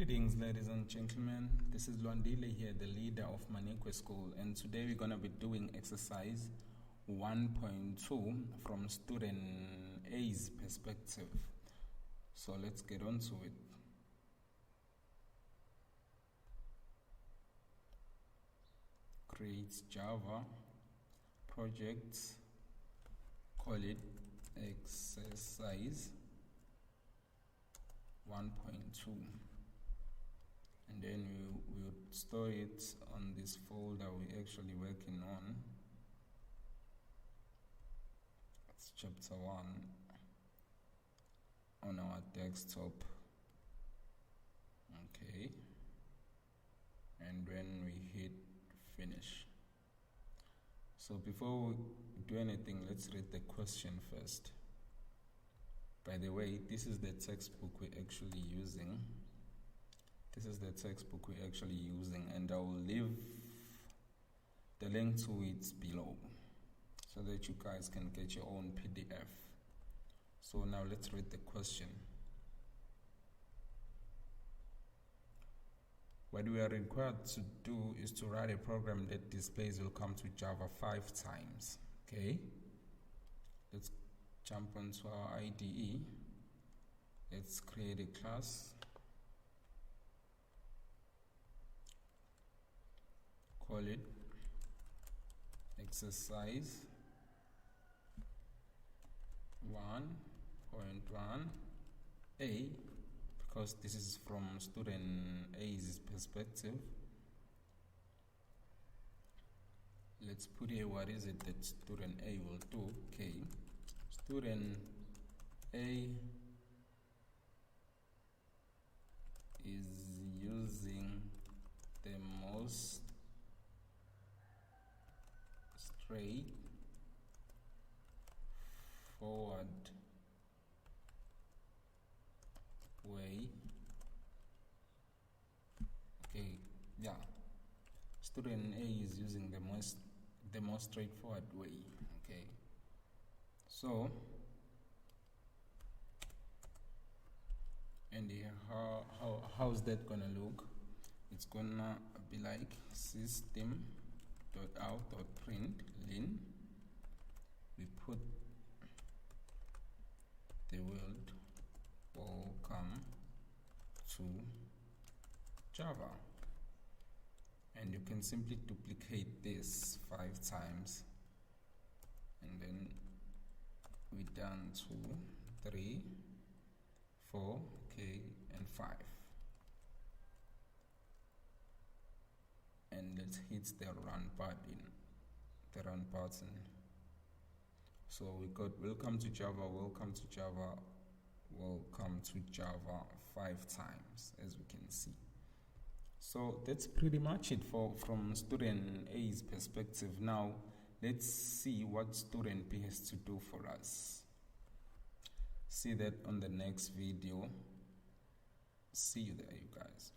Greetings, ladies and gentlemen. This is Luandile here, the leader of Manikwe School, and today we're going to be doing exercise 1.2 from student A's perspective. So let's get on to it. Create Java projects, call it exercise 1.2, and then we would store it on this folder we're actually working on. It's chapter 1 on our desktop. Okay, and when we hit finish. So before we do anything, let's read the question first. By the way, this is the textbook we're actually using. And I will leave the link to it below so that you guys can get your own PDF. So now let's read the question. What we are required to do is to write a program that displays welcome to Java 5 times. Okay, let's jump onto our IDE. Let's create a class. Call it exercise 1.1a, because this is from student A's perspective. Let's put here what is it that student A will do. Okay, student A is using the most straightforward way. Okay, yeah. Student A is using the most straightforward way. Okay. So, and how's that gonna look? It's gonna be like system.out.println. We put the word welcome to Java, and you can simply duplicate this 5 times, and then we done 2, 3, 4, okay, and 5. And let's hit the run button. So we got welcome to Java, welcome to Java, welcome to Java 5 times, as we can see. So that's pretty much it from student A's perspective. Now let's see what student B has to do for us. See that on the next video. See you there, you guys.